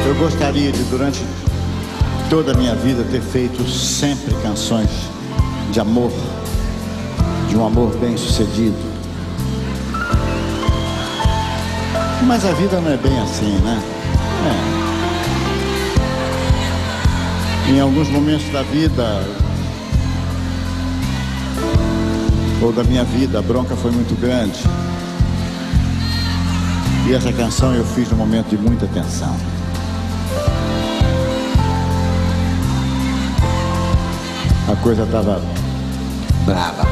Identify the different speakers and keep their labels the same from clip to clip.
Speaker 1: Eu gostaria de, durante toda a minha vida, ter feito sempre canções de amor, de um amor bem sucedido. Mas a vida não é bem assim, né? Em alguns momentos da vida, ou da minha vida, a bronca foi muito grande. E essa canção eu fiz num momento de muita tensão. A coisa estava brava.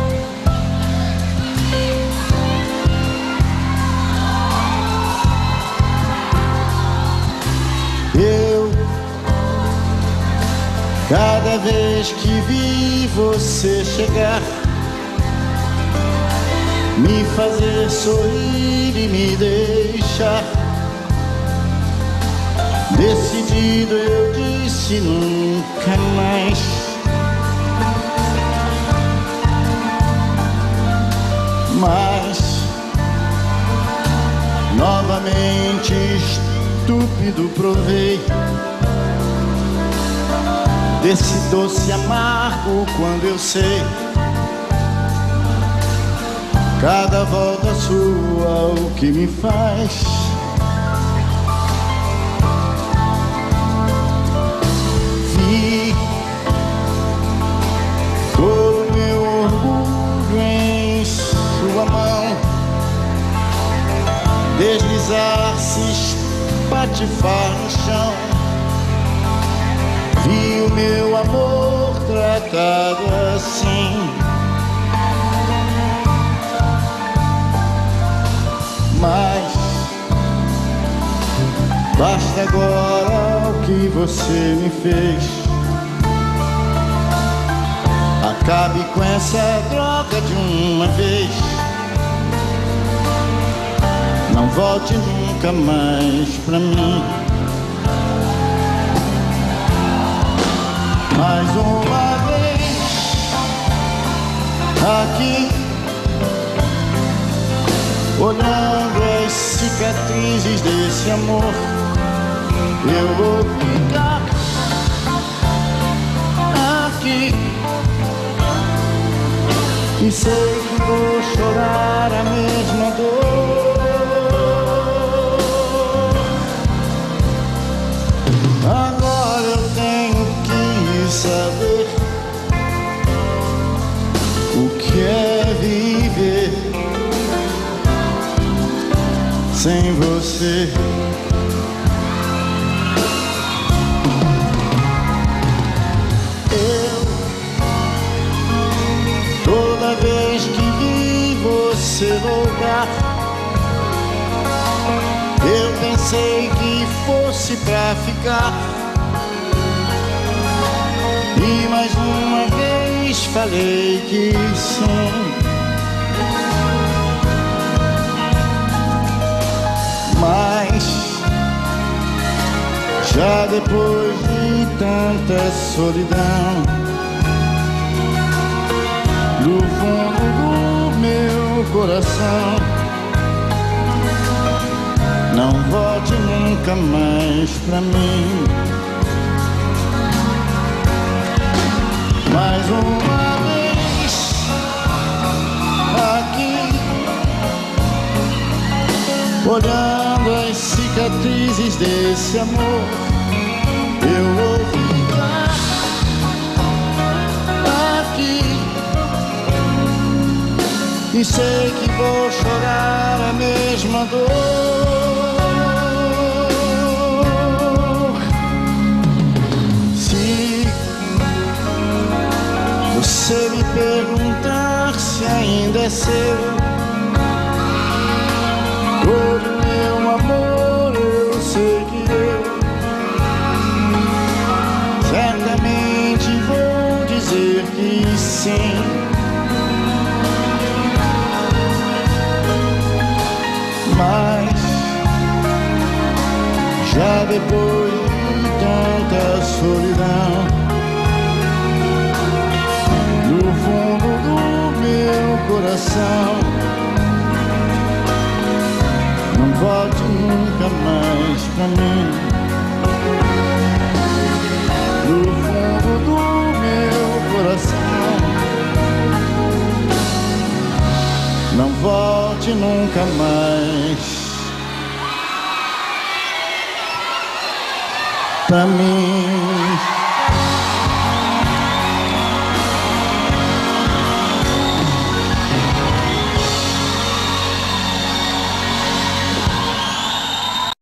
Speaker 1: Eu, cada vez que vi você chegar, me fazer sorrir e me deixar decidido, eu disse nunca mais. Mas novamente estúpido provei desse doce amargo quando eu sei cada volta sua o que me faz. Vi todo o meu orgulho em sua mão deslizar-se, espatifar no chão. Vi o meu amor tratado assim. Mas basta agora o que você me fez. Acabe com essa droga de uma vez. Não volte nunca mais pra mim. Mais uma vez aqui, olhando as cicatrizes desse amor, eu vou ficar aqui e sei que vou chorar a mesma dor. Agora eu tenho que saber o que é viver sem você. Eu, toda vez que vi você voltar, eu pensei que fosse pra ficar. E mais uma vez falei que sim. Mas já depois de tanta solidão, do fundo do meu coração, não volte nunca mais pra mim. Mais uma vez aqui, olhando as cicatrizes desse amor, eu vou ficar aqui e sei que vou chorar a mesma dor. Se você me perguntar se ainda é seu todo meu amor, eu sei que eu certamente vou dizer que sim. Mas já depois de tanta solidão, no fundo do meu coração, não volte nunca mais pra mim. volte nunca mais pra mim.